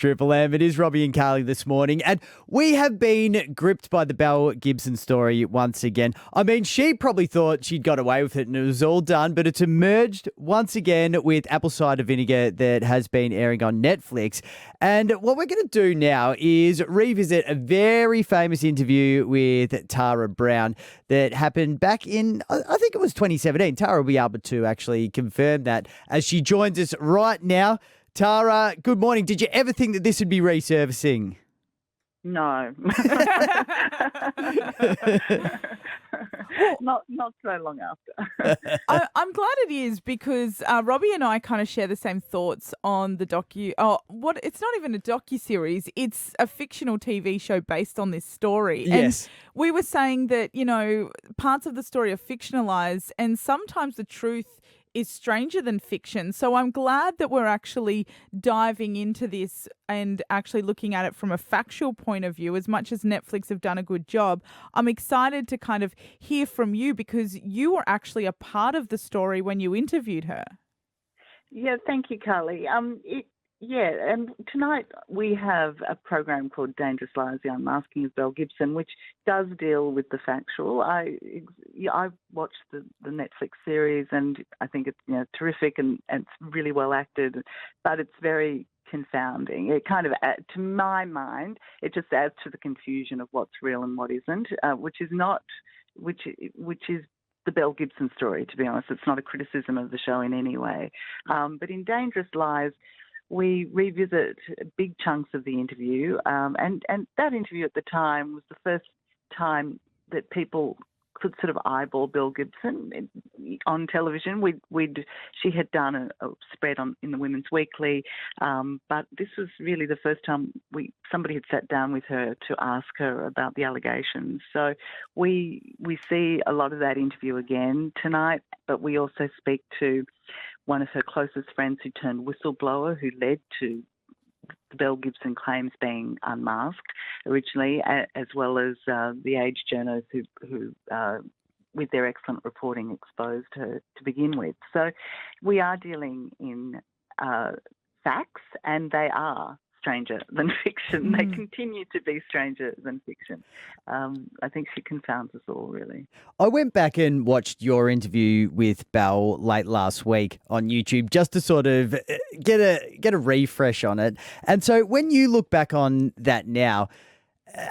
Triple M, it is Robbie and Carly this morning, and we have been gripped by the Belle Gibson story once again. I mean, she probably thought she'd got away with it and it was all done, but it's emerged once again with Apple Cider Vinegar that has been airing on Netflix. And what we're going to do now is revisit a very famous interview with Tara Brown that happened back in, I think it was 2017. Tara will be able to actually confirm that as she joins us right now. Tara, good morning. Did you ever think that this would be resurfacing? No. not so long after. I'm glad it is because Robbie and I kind of share the same thoughts on the it's not even a docu-series, it's a fictional TV show based on this story. Yes. And we were saying that, parts of the story are fictionalized and sometimes the truth is stranger than fiction. So I'm glad that we're actually diving into this and actually looking at it from a factual point of view. As much as Netflix have done a good job, I'm excited to kind of hear from you because you were actually a part of the story when you interviewed her. Yeah, thank you, Carly. And tonight we have a program called Dangerous Lies, The Unmasking of Belle Gibson, which does deal with the factual. I watched the Netflix series and I think it's terrific and it's really well acted, but it's very confounding. It kind of, to my mind, it just adds to the confusion of what's real and what isn't, which is the Belle Gibson story, to be honest. It's not a criticism of the show in any way. But in Dangerous Lies, we revisit big chunks of the interview, and that interview at the time was the first time that people could sort of eyeball Belle Gibson on television. She had done a spread in the Women's Weekly, but this was really the first time somebody had sat down with her to ask her about the allegations. So we see a lot of that interview again tonight, but we also speak to one of her closest friends who turned whistleblower, who led to the Belle Gibson claims being unmasked originally, as well as the Age journalists who with their excellent reporting, exposed her to begin with. So we are dealing in facts, and they are stranger than fiction. They continue to be stranger than fiction. I think she confounds us all, really. I went back and watched your interview with Belle late last week on YouTube just to sort of get a refresh on it. And so when you look back on that now,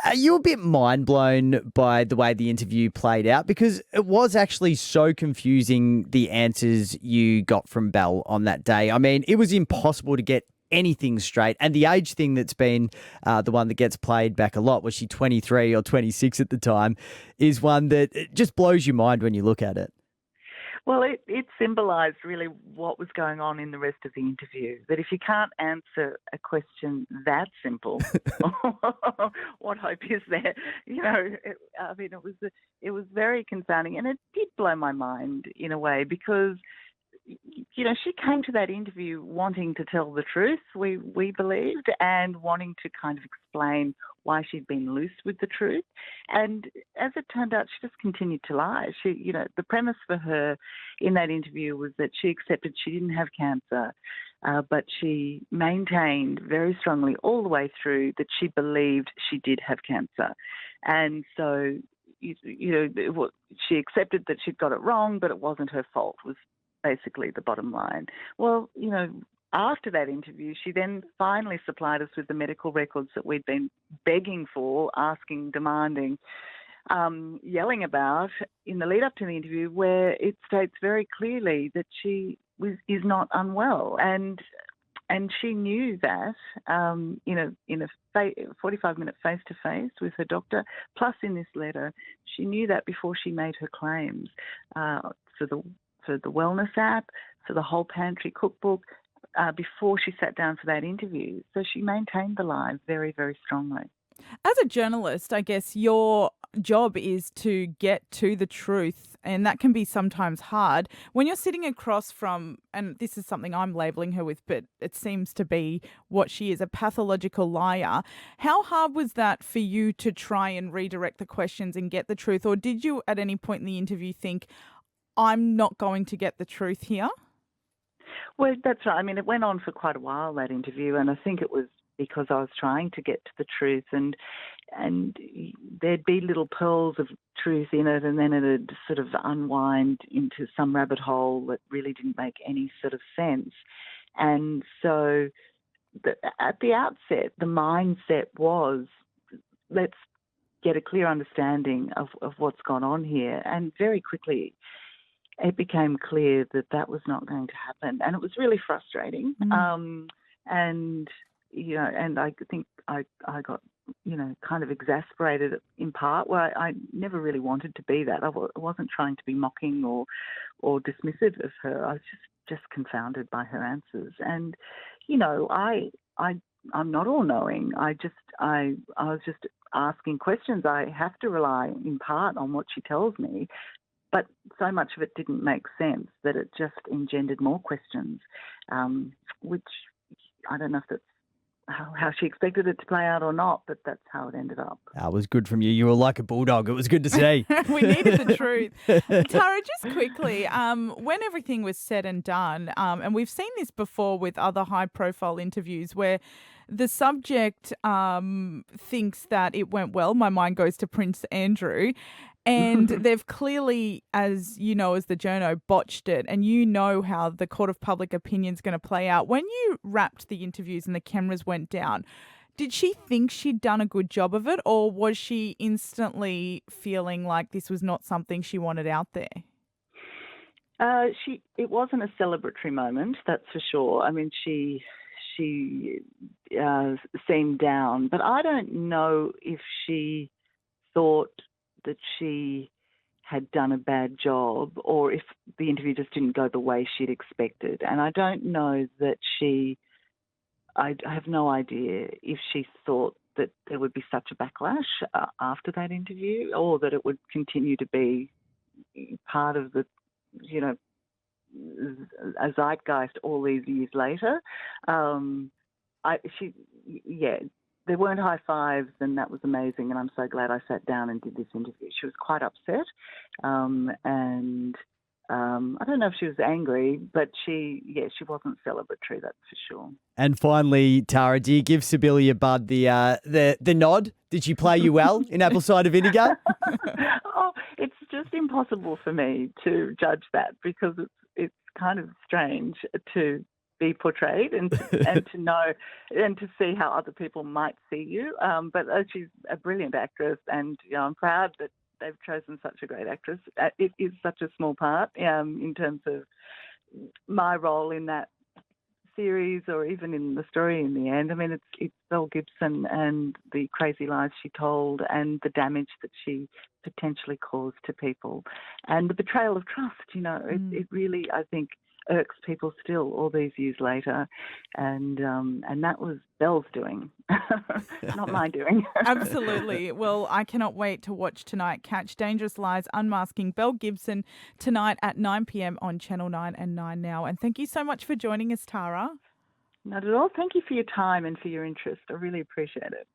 are you a bit mind blown by the way the interview played out? Because it was actually so confusing, the answers you got from Belle on that day. I mean, it was impossible to get anything straight. And the age thing that's been the one that gets played back a lot, was she 23 or 26 at the time, is one that it just blows your mind when you look at it. Well, it symbolised really what was going on in the rest of the interview. That if you can't answer a question that simple, what hope is there? It was very confounding, and it did blow my mind in a way because she came to that interview wanting to tell the truth, we believed, and wanting to kind of explain why she'd been loose with the truth. And as it turned out, she just continued to lie. The premise for her in that interview was that she accepted she didn't have cancer, but she maintained very strongly all the way through that she believed she did have cancer. And so, she accepted that she'd got it wrong, but it wasn't her fault, was basically the bottom line. Well, after that interview, she then finally supplied us with the medical records that we'd been begging for, asking, demanding, yelling about in the lead up to the interview, where it states very clearly that she is not unwell. And she knew that in a 45-minute face-to-face with her doctor, plus in this letter, she knew that before she made her claims for the wellness app, for the whole pantry cookbook, before she sat down for that interview. So she maintained the lie very, very strongly. As a journalist, I guess your job is to get to the truth, and that can be sometimes hard. When you're sitting across from, and this is something I'm labelling her with, but it seems to be what she is, a pathological liar, how hard was that for you to try and redirect the questions and get the truth? Or did you at any point in the interview think, I'm not going to get the truth here? Well, that's right. I mean, it went on for quite a while, that interview, and I think it was because I was trying to get to the truth, and there'd be little pearls of truth in it, and then it'd sort of unwind into some rabbit hole that really didn't make any sort of sense. And so at the outset, the mindset was, let's get a clear understanding of what's gone on here. And very quickly, it became clear that that was not going to happen. And it was really frustrating. And, you know, and I think I got, you know, kind of exasperated in part, where I never really wanted to be that. I wasn't trying to be mocking or dismissive of her. I was just confounded by her answers. And, you know, I'm not all-knowing. I was just asking questions. I have to rely in part on what she tells me, but so much of it didn't make sense that it just engendered more questions, which I don't know if that's how she expected it to play out or not, but that's how it ended up. That was good from you. You were like a bulldog. It was good to see. We needed the truth. Tara, just quickly, when everything was said and done, and we've seen this before with other high-profile interviews where the subject thinks that it went well. My mind goes to Prince Andrew. And they've clearly, as you know, as the journo, botched it. And you know how the court of public opinion is going to play out. When you wrapped the interviews and the cameras went down, did she think she'd done a good job of it? Or was she instantly feeling like this was not something she wanted out there? It wasn't a celebratory moment, that's for sure. I mean, she seemed down. But I don't know if she thought that she had done a bad job or if the interview just didn't go the way she'd expected. And I don't know that I have no idea if she thought that there would be such a backlash after that interview, or that it would continue to be part of the, you know, a zeitgeist all these years later. There weren't high fives, and that was amazing. And I'm so glad I sat down and did this interview. She was quite upset, and I don't know if she was angry, but she wasn't celebratory, that's for sure. And finally, Tara, do you give Sibylla Budd the nod? Did she play you well in Apple Cider Vinegar? Oh, it's just impossible for me to judge that, because it's kind of strange to be portrayed and to know and to see how other people might see you. But she's a brilliant actress, and you know, I'm proud that they've chosen such a great actress. It is such a small part in terms of my role in that series, or even in the story in the end. I mean, it's Belle Gibson and the crazy lies she told and the damage that she potentially caused to people, and the betrayal of trust. You know, it really, I think, irks people still all these years later, and that was Belle's doing, not my doing. Absolutely. Well, I cannot wait to watch tonight. Catch Dangerous Lies Unmasking Belle Gibson tonight at 9 p.m. on Channel 9 and 9 Now. And thank you so much for joining us, Tara. Not at all. Thank you for your time and for your interest. I really appreciate it.